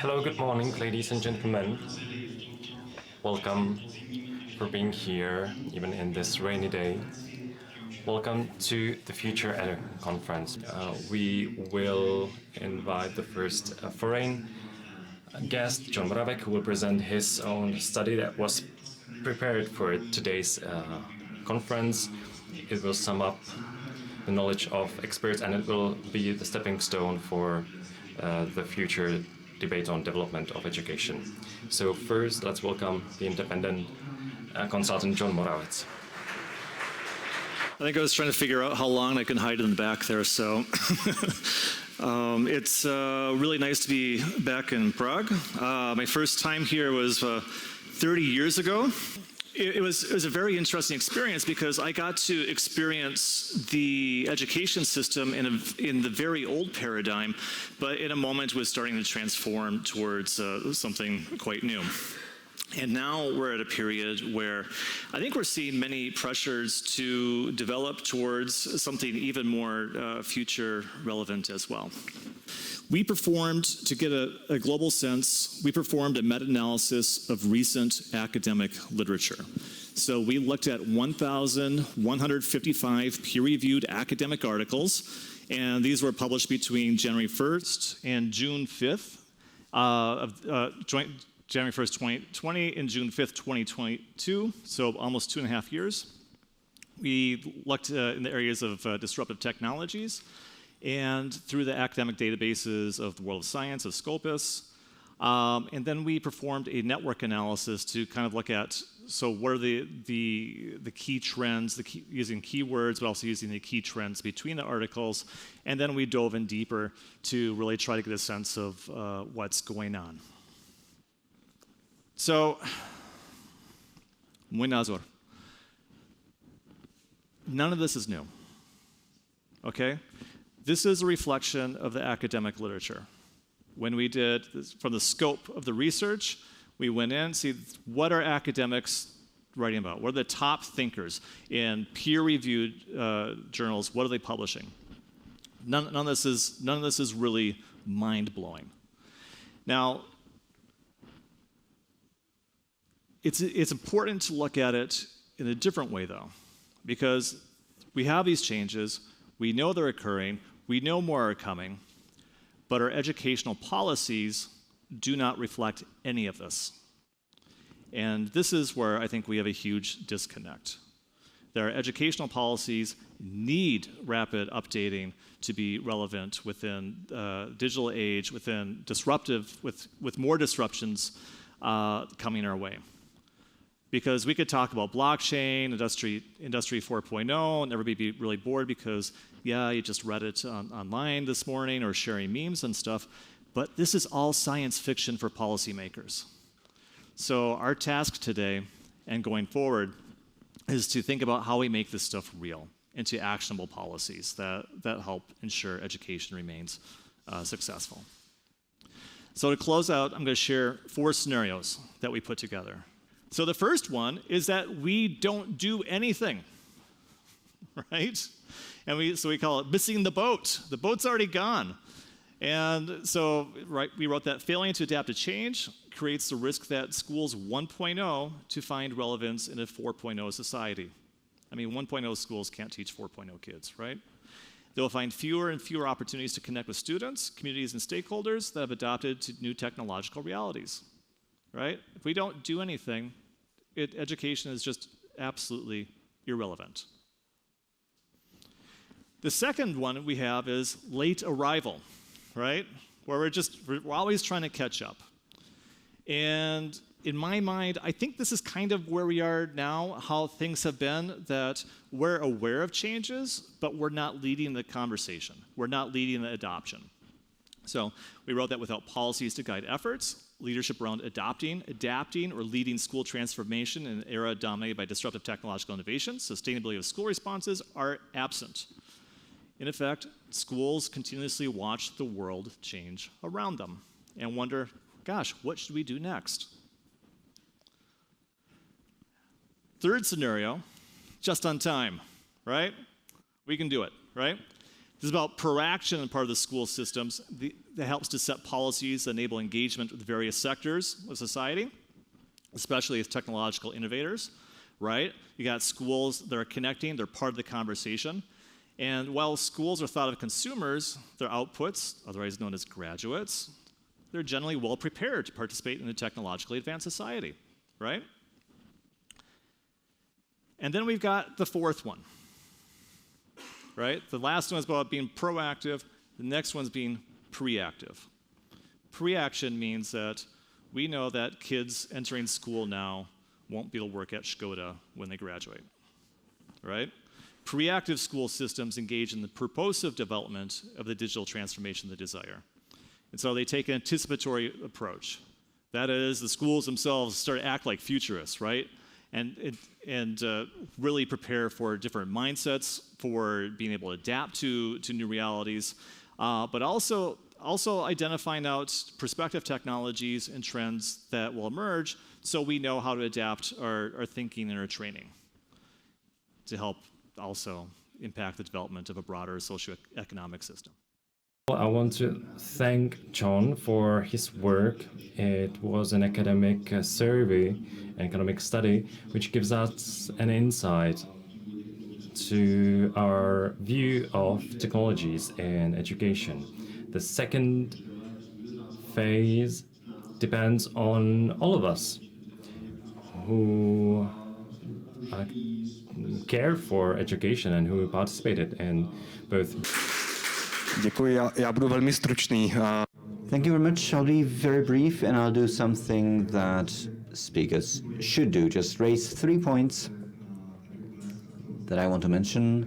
Hello, good morning, ladies and gentlemen. Welcome for being here, even in this rainy day. Welcome to the FutureEdu conference. We will invite the first foreign guest, John Moravec, who will present his own study that was prepared for today's conference. It will sum up the knowledge of experts, and it will be the stepping stone for the future debate on development of education. So first, let's welcome the independent consultant, John Moravec. I think I was trying to figure out how long I can hide in the back there, so it's really nice to be back in Prague. My first time here was 30 years ago. It was a very interesting experience because I got to experience the education system in the very old paradigm, but in a moment was starting to transform towards something quite new. And now we're at a period where I think we're seeing many pressures to develop towards something even more future relevant as well. We performed, to get a global sense, we performed a meta-analysis of recent academic literature. So we looked at 1,155 peer-reviewed academic articles, and these were published between January 1st and June 5th, January 1st, 2020 and June 5th, 2022, so almost 2.5 years. We looked in the areas of disruptive technologies, and through the academic databases of the World of Science, of Scopus. And then we performed a network analysis to kind of look at, so what are the key trends, using keywords, but also using the key trends between the articles. And then we dove in deeper to really try to get a sense of what's going on. So, muy nazor. None of this is new, okay? This is a reflection of the academic literature. When we did, from the scope of the research, we went in, see what are academics writing about? What are the top thinkers in peer-reviewed journals? What are they publishing? None of this is really mind-blowing. Now, it's important to look at it in a different way, though, because we have these changes, we know they're occurring, we know more are coming, but our educational policies do not reflect any of this. And this is where I think we have a huge disconnect. Their educational policies need rapid updating to be relevant within digital age, within disruptive, with more disruptions coming our way. Because we could talk about blockchain, Industry 4.0, and everybody be really bored because, yeah, you just read it online this morning or sharing memes and stuff, but this is all science fiction for policymakers. So our task today and going forward is to think about how we make this stuff real into actionable policies that help ensure education remains successful. So to close out, I'm going to share 4 scenarios that we put together. So the first one is that we don't do anything, right? And so we call it missing the boat. The boat's already gone. And so we wrote that failing to adapt to change creates the risk that schools 1.0 to find relevance in a 4.0 society. I mean, 1.0 schools can't teach 4.0 kids, right? They'll find fewer and fewer opportunities to connect with students, communities, and stakeholders that have adopted to new technological realities, right? If we don't do anything, education is just absolutely irrelevant. The second one we have is late arrival, right? Where we're always trying to catch up. And in my mind, I think this is kind of where we are now, how things have been, that we're aware of changes, but we're not leading the conversation. We're not leading the adoption. So we wrote that without policies to guide efforts, leadership around adapting, or leading school transformation in an era dominated by disruptive technological innovations, sustainability of school responses are absent. In effect, schools continuously watch the world change around them and wonder, gosh, what should we do next? Third scenario, just on time, right? We can do it, right? This is about proaction on part of the school systems that helps to set policies that enable engagement with various sectors of society, especially as technological innovators, right? You got schools that are connecting, they're part of the conversation. And while schools are thought of consumers, their outputs, otherwise known as graduates, they're generally well prepared to participate in a technologically advanced society, right? And then we've got the fourth one, right? The last one is about being proactive. The next one's being preactive. Preaction means that we know that kids entering school now won't be able to work at Škoda when they graduate, right? Preactive school systems engage in the purposive development of the digital transformation they desire. And so they take an anticipatory approach. That is, the schools themselves start to act like futurists, right? And really prepare for different mindsets, for being able to adapt to new realities, but also identifying out prospective technologies and trends that will emerge so we know how to adapt our thinking and our training to help also impact the development of a broader socioeconomic system. I want to thank John for his work. It was an academic survey, an economic study, which gives us an insight to our view of technologies in education. The second phase depends on all of us who care for education and who participated in both. Děkuji, já budu velmi stručný. Thank you very much. I'll be very brief and I'll do something that speakers should do. Just raise 3 points that I want to mention.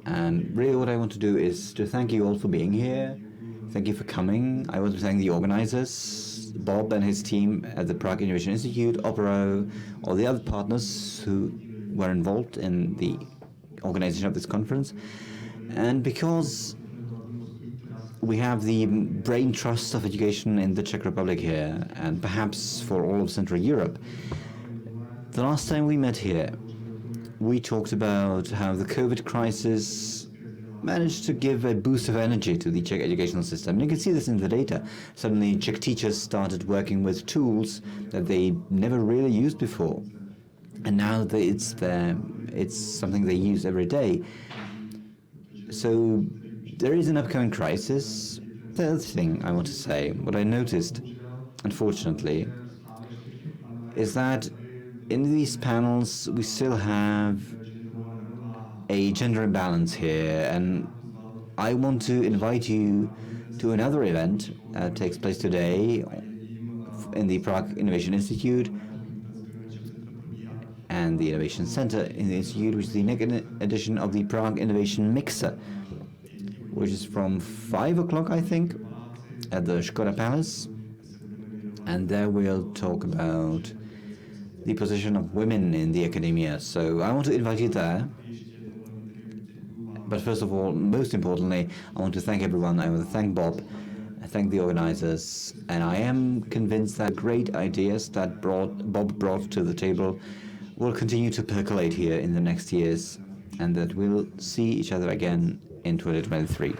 And really what I want to do is to thank you all for being here. Thank you for coming. I want to thank the organizers, Bob and his team at the Prague Innovation Institute, Opero, all the other partners who were involved in the organization of this conference. And because we have the brain trust of education in the Czech Republic here, and perhaps for all of Central Europe, the last time we met here, we talked about how the COVID crisis managed to give a boost of energy to the Czech educational system. And you can see this in the data. Suddenly, Czech teachers started working with tools that they never really used before. And now it's something they use every day. So there is an upcoming crisis. The other thing I want to say, what I noticed, unfortunately, is that in these panels we still have a gender imbalance here, and I want to invite you to another event that takes place today in the Prague Innovation Institute and the Innovation Center in the Institute, which is the next edition of the Prague Innovation Mixer, which is from 5 o'clock, I think, at the Škoda Palace. And there we'll talk about the position of women in the academia. So I want to invite you there. But first of all, most importantly, I want to thank everyone. I want to thank Bob, I thank the organizers, and I am convinced that great ideas that Bob brought to the table will continue to percolate here in the next years, and that we'll see each other again in 2023.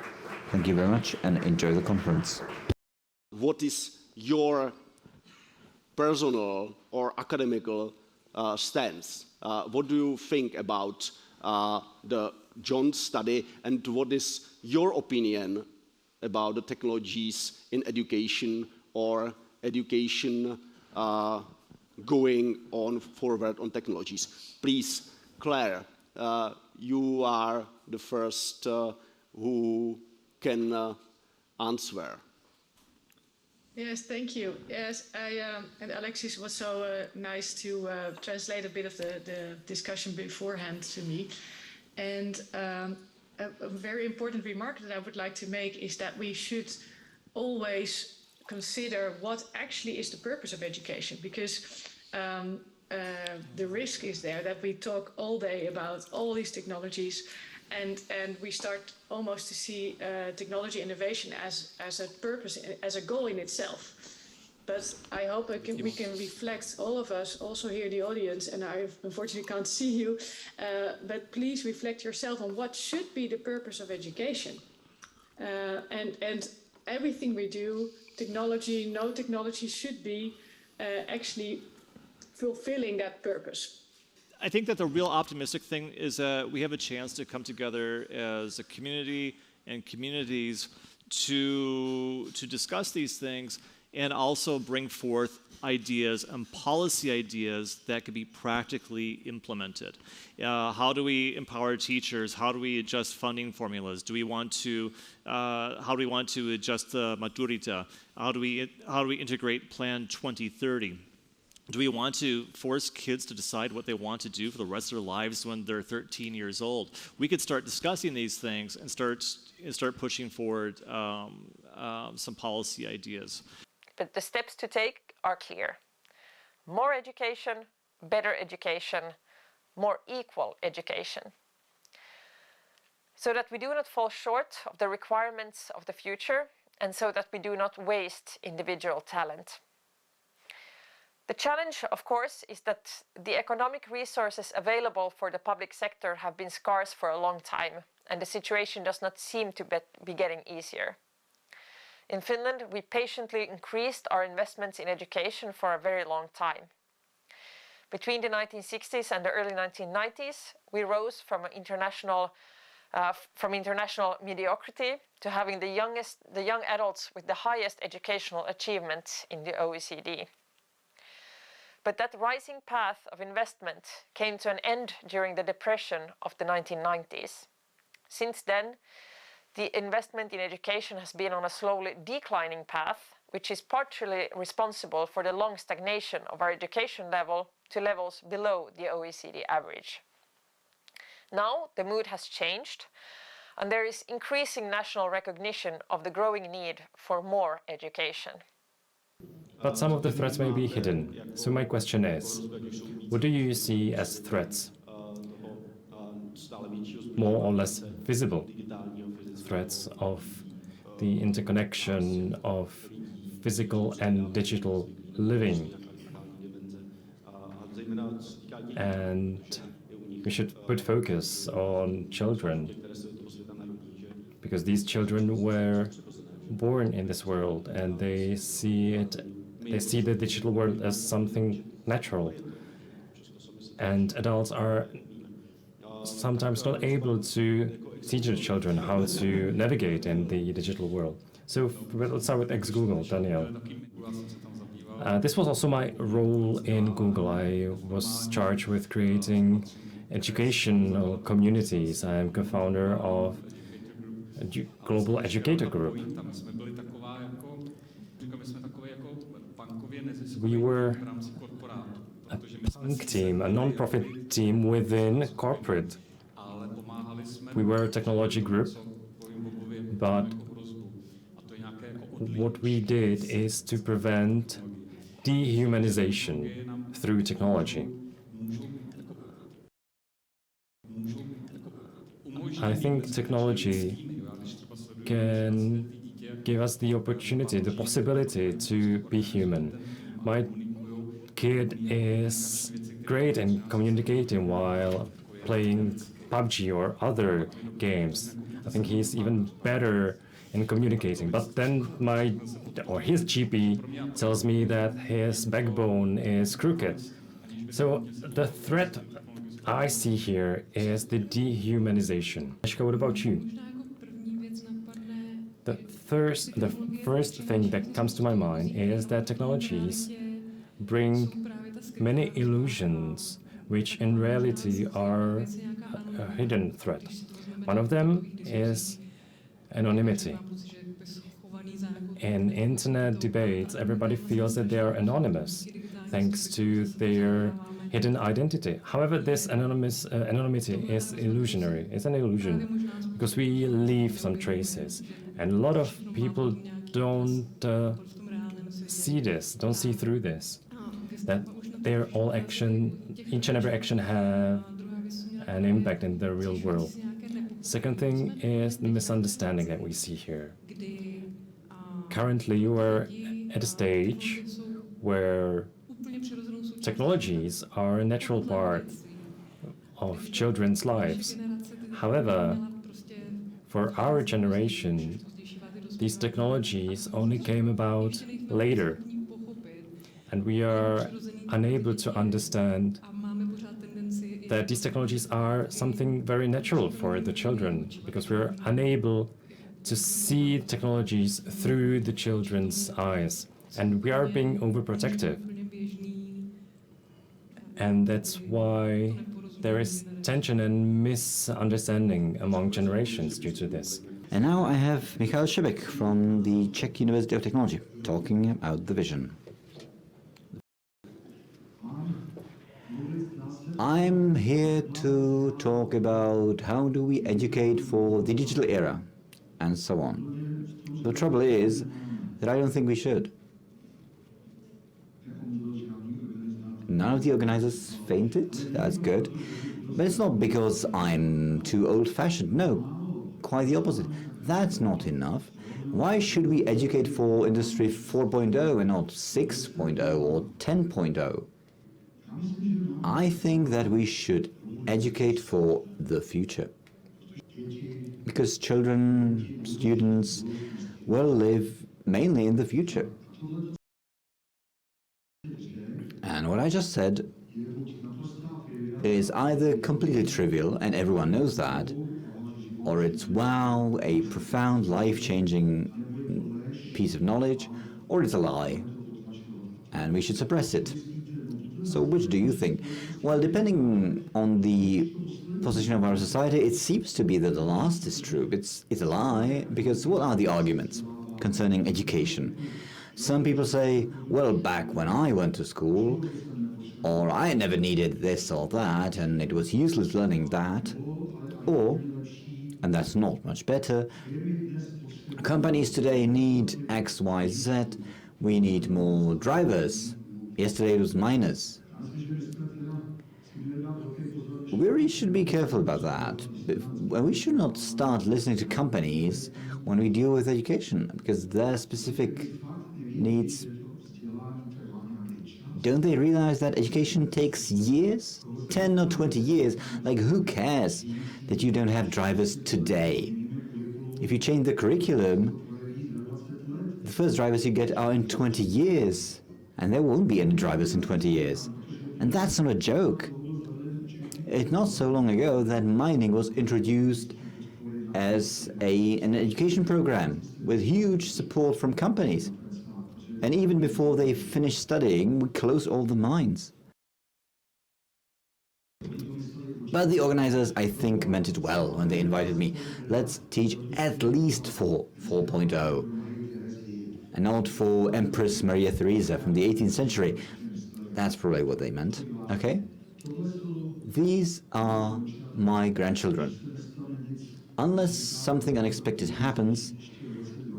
Thank you very much and enjoy the conference. What is your personal or academical stance? What do you think about the John study, and what is your opinion about the technologies in education or education going on forward on technologies? Please, Claire, you are the first who can answer. Yes, thank you. Yes, and Alexis was so nice to translate a bit of the discussion beforehand to me. And a very important remark that I would like to make is that we should always consider what actually is the purpose of education, because the risk is there that we talk all day about all these technologies, and we start almost to see technology innovation as a purpose, as a goal in itself. but I hope we can reflect, all of us, also here the audience, and I unfortunately can't see you, but please reflect yourself on what should be the purpose of education. And everything we do, technology, no technology, should be actually fulfilling that purpose. I think that the real optimistic thing is that we have a chance to come together as a community and communities to discuss these things and also bring forth ideas and policy ideas that could be practically implemented. How do we empower teachers? How do we adjust funding formulas? Do we want to? How do we want to adjust the maturita? How do we integrate Plan 2030? Do we want to force kids to decide what they want to do for the rest of their lives when they're 13 years old? We could start discussing these things and start pushing forward some policy ideas. But the steps to take are clear. More education, better education, more equal education. So that we do not fall short of the requirements of the future and so that we do not waste individual talent. The challenge, of course, is that the economic resources available for the public sector have been scarce for a long time, and the situation does not seem to be getting easier. In Finland, we patiently increased our investments in education for a very long time. Between the 1960s and the early 1990s, we rose from international mediocrity to having the young adults with the highest educational achievement in the OECD. But that rising path of investment came to an end during the depression of the 1990s. Since then, the investment in education has been on a slowly declining path, which is partially responsible for the long stagnation of our education level to levels below the OECD average. Now, the mood has changed, and there is increasing national recognition of the growing need for more education. But some of the threats may be hidden. So my question is, what do you see as threats? More or less visible threats of the interconnection of physical and digital living. And we should put focus on children, because these children were born in this world and they see the digital world as something natural. And adults are sometimes not able to teach the children how to navigate in the digital world. So let's start with ex-Google, Daniel. This was also my role in Google. I was charged with creating educational communities. I am co-founder of a global educator group. We were a punk team, a non-profit team within corporate. We were a technology group, but what we did is to prevent dehumanization through technology. I think technology can give us the opportunity, the possibility to be human. My kid is great in communicating while playing PUBG or other games. I think he's even better in communicating. But then his GP tells me that his backbone is crooked. So the threat I see here is the dehumanization. Ashka, what about you? The first thing that comes to my mind is that technologies bring many illusions, which in reality are a hidden threat. One of them is anonymity. In internet debates, everybody feels that they are anonymous thanks to their hidden identity. However, this anonymity is illusionary. It's an illusion because we leave some traces. And a lot of people don't see this, don't see through this, that each and every action have an impact in the real world. Second thing is the misunderstanding that we see here. Currently, you are at a stage where technologies are a natural part of children's lives. However, for our generation, these technologies only came about later, and we are unable to understand that these technologies are something very natural for the children, because we're unable to see technologies through the children's eyes, and we are being overprotective. And that's why there is tension and misunderstanding among generations due to this. And now I have Michal Šebek from the Czech University of Technology talking about the vision. I'm here to talk about how do we educate for the digital era and so on. The trouble is that I don't think we should. None of the organizers fainted, that's good. But it's not because I'm too old-fashioned, no, quite the opposite. That's not enough. Why should we educate for Industry 4.0 and not 6.0 or 10.0? I think that we should educate for the future. Because children, students will live mainly in the future. And what I just said is either completely trivial, and everyone knows that, or it's, wow, a profound, life-changing piece of knowledge, or it's a lie, and we should suppress it. So which do you think? Well, depending on the position of our society, it seems to be that the last is true. It's a lie, because what are the arguments concerning education? Some people say, well, back when I went to school, or I never needed this or that, and it was useless learning that, or, and that's not much better, companies today need X, Y, Z, we need more drivers. Yesterday it was miners. We really should be careful about that. We should not start listening to companies when we deal with education, because their specific needs. Don't they realize that education takes years? 10 or 20 years? Like, who cares that you don't have drivers today? If you change the curriculum, the first drivers you get are in 20 years, and there won't be any drivers in 20 years. And that's not a joke. It's not so long ago that mining was introduced as an education program with huge support from companies. And even before they finished studying, we closed all the mines. But the organizers, I think, meant it well when they invited me. Let's teach at least for 4.0. And not for Empress Maria Theresa from the 18th century. That's probably what they meant, okay? These are my grandchildren. Unless something unexpected happens,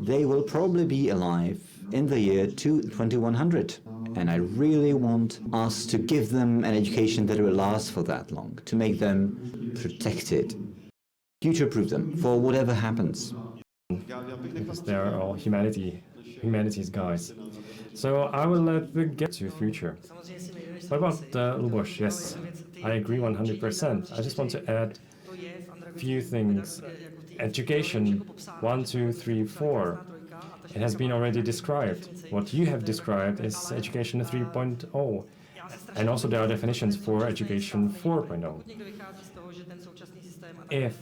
they will probably be alive in the year 2100. And I really want us to give them an education that will last for that long, to make them protected, future-proof them for whatever happens. Because they are all humanities guys. So I will let them get to future. What about Luboš? Yes, I agree 100%. I just want to add a few things. Education 1, 2, 3, 4. It has been already described. What you have described is education 3.0. And also there are definitions for education 4.0. If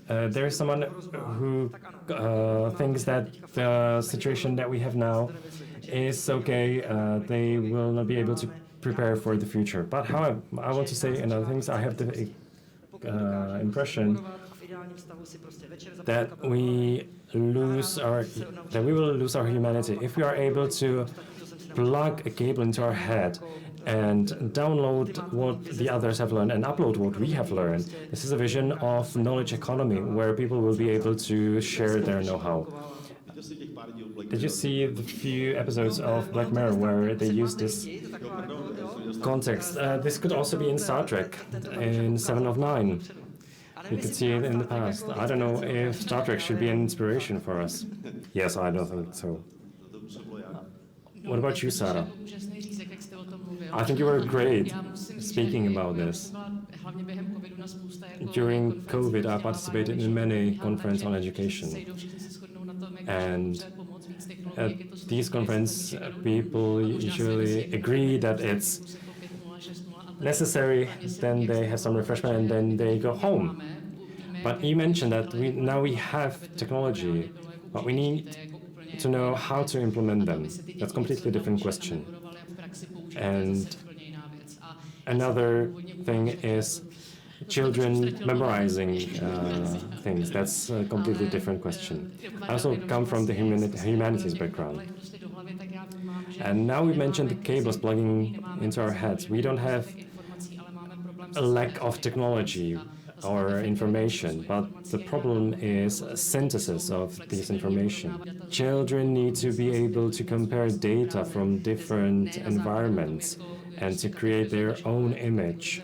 there is someone who thinks that the situation that we have now is okay, they will not be able to prepare for the future. But however, I want to say another thing. I have the impression that we will lose our humanity if we are able to plug a cable into our head and download what the others have learned and upload what we have learned. This is a vision of knowledge economy where people will be able to share their know-how. Did you see the few episodes of Black Mirror where they use this context? This could also be in Star Trek, in 7 of 9. You could see it in the past. I don't know if Star Trek should be an inspiration for us. Yes, I don't think so. What about you, Sarah? I think you were great speaking about this. During COVID, I participated in many conferences on education. And at these conferences, people usually agree that it's necessary, then they have some refreshment, and then they go home. But you mentioned that now we have technology, but we need to know how to implement them. That's a completely different question. And another thing is children memorizing things. That's a completely different question. I also come from the humanities background. And now we mentioned the cables plugging into our heads. We don't have a lack of technology or information, but the problem is synthesis of this information. Children need to be able to compare data from different environments and to create their own image,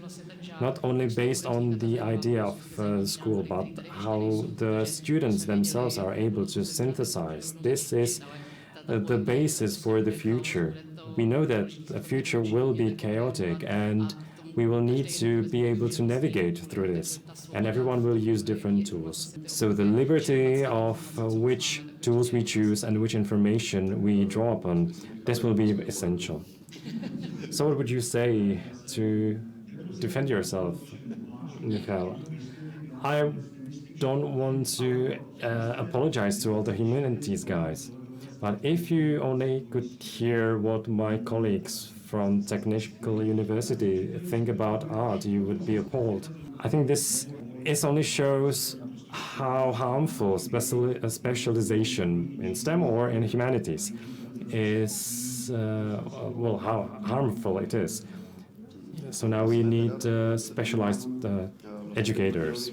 not only based on the idea of school, but how the students themselves are able to synthesize. This is the basis for the future. We know that the future will be chaotic, and we will need to be able to navigate through this, and everyone will use different tools. So the liberty of which tools we choose and which information we draw upon, this will be essential. So what would you say to defend yourself, Mikhail? I don't want to apologize to all the humanities guys, but if you only could hear what my colleagues from technical university think about art, you would be appalled. I think this only shows how harmful specialization in STEM or in humanities is, well, how harmful it is. So now we need specialized educators.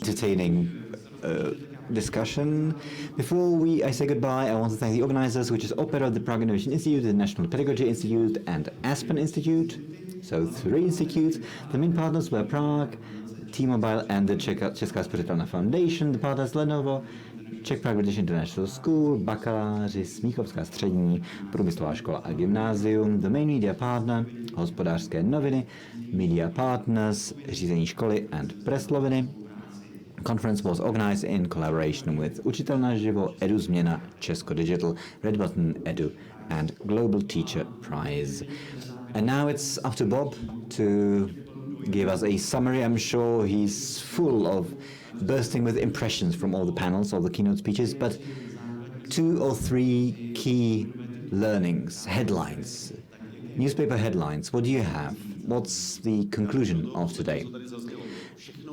Entertaining discussion. Before I say goodbye, I want to thank the organizers, which is Opera, the Prague Innovation Institute, the National Pedagogy Institute, and Aspen Institute. So 3 institutes. The main partners were Prague, T-Mobile, and the Česká spořitelná Foundation. The partners Lenovo, Czech Prague British International School, bakaláři, Smíchovská střední, průmyslová škola a gymnázium. The main media partner, Hospodářské noviny, media partners, řízení školy and Pressloviny. Conference was organized in collaboration with Učitel naživo, Edu Změna, Česko Digital, Red Button Edu, and Global Teacher Prize. And now it's up to Bob to give us a summary. I'm sure he's full of bursting with impressions from all the panels, all the keynote speeches, but 2 or 3 key learnings, headlines, newspaper headlines. What do you have? What's the conclusion of today?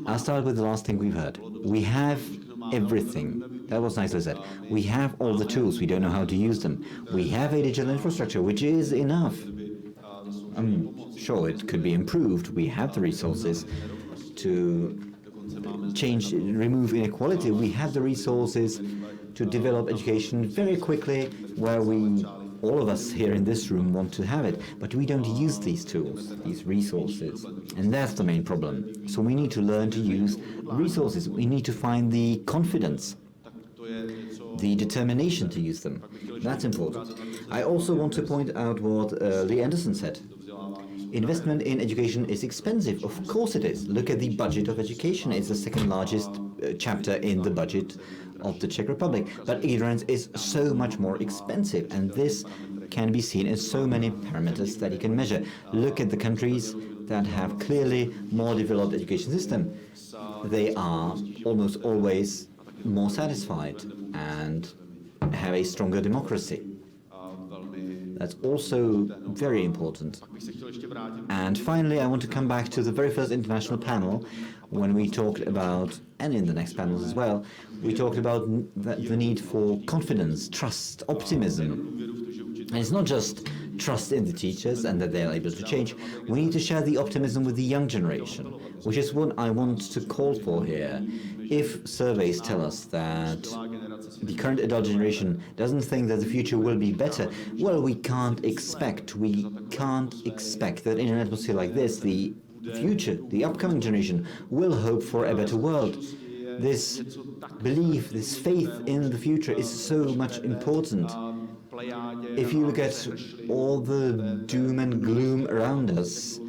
I'll start with the last thing we've heard. We have everything. That was nicely said. We have all the tools. We don't know how to use them. We have a digital infrastructure, which is enough. I'm sure it could be improved. We have the resources to remove inequality. We have the resources to develop education very quickly where all of us here in this room want to have it, but we don't use these tools, these resources, and that's the main problem. So we need to learn to use resources. We need to find the confidence, the determination to use them. That's important. I also want to point out what Lee Anderson said. Investment in education is expensive. Of course it is. Look at the budget of education. It's the second largest chapter in the budget of the Czech Republic. But ignorance is so much more expensive, and this can be seen in so many parameters that you can measure. Look at the countries that have clearly more developed education system. They are almost always more satisfied and have a stronger democracy. That's also very important. And finally, I want to come back to the very first international panel when we talked about, and in the next panels as well, we talked about the need for confidence, trust, optimism. And it's not just trust in the teachers and that they are able to change. We need to share the optimism with the young generation, which is what I want to call for here. If surveys tell us that the current adult generation doesn't think that the future will be better, well, we can't expect that in an atmosphere like this, the future, the upcoming generation, will hope for a better world. This belief, this faith in the future is so much important. if you look at all the doom and gloom around us,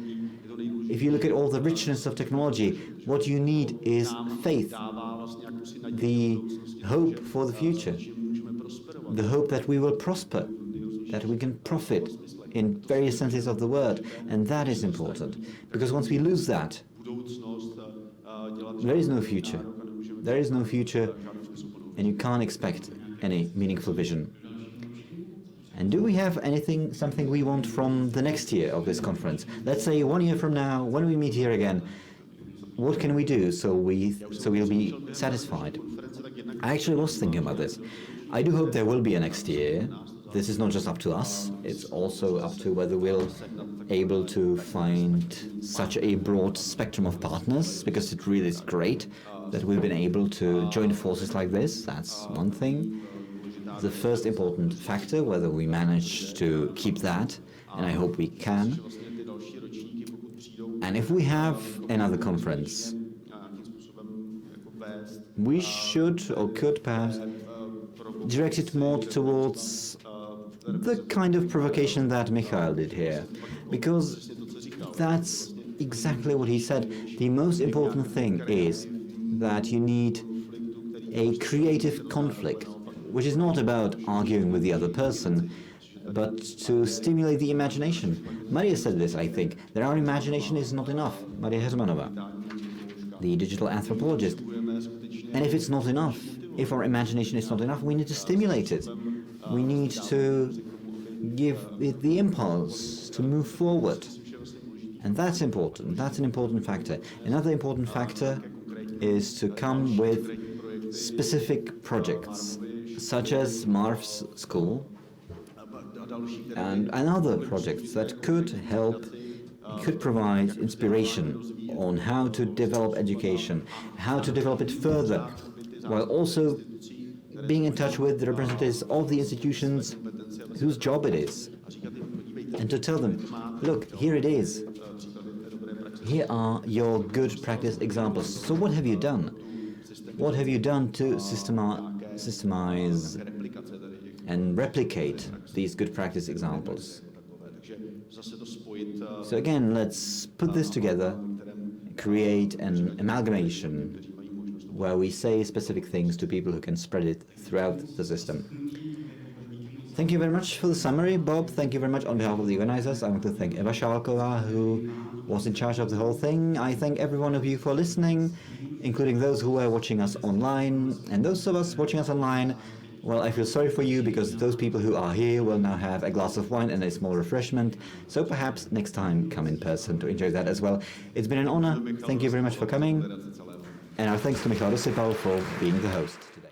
if you look at all the richness of technology, what you need is faith, the hope for the future, the hope that we will prosper, that we can profit in various senses of the word. And that is important, because once we lose that, there is no future. There is no future, and you can't expect any meaningful vision. And do we have something we want from the next year of this conference? Let's say 1 year from now, when we meet here again, what can we do so we'll be satisfied? I actually was thinking about this. I do hope there will be a next year. This is not just up to us, it's also up to whether we'll able to find such a broad spectrum of partners, because it really is great that we've been able to join forces like this. That's one thing. The first important factor, whether we manage to keep that, and I hope we can. And if we have another conference, we should or could perhaps direct it more towards the kind of provocation that Mikhail did here, because that's exactly what he said. The most important thing is that you need a creative conflict, which is not about arguing with the other person, but to stimulate the imagination. Maria said this, I think, that our imagination is not enough. Maria Hermanova, the digital anthropologist. And if it's not enough, if our imagination is not enough, we need to stimulate it. We need to give it the impulse to move forward. And that's important. That's an important factor. Another important factor is to come with specific projects, such as Marv's school and other projects that could help, could provide inspiration on how to develop education, how to develop it further, while also being in touch with the representatives of the institutions whose job it is, and to tell them, look, here it is. Here are your good practice examples. So what have you done? What have you done to systemize and replicate these good practice examples? So again, let's put this together, create an amalgamation where we say specific things to people who can spread it throughout the system. Thank you very much for the summary, Bob. Thank you very much on behalf of the organizers. I want to thank Eva Šálková, who was in charge of the whole thing. I thank every one of you for listening, including those who are watching us online. And those of us watching us online, well, I feel sorry for you, because those people who are here will now have a glass of wine and a small refreshment. So perhaps next time come in person to enjoy that as well. It's been an honor. Thank you very much for coming. And our thanks to Michal Dosypal for being the host today.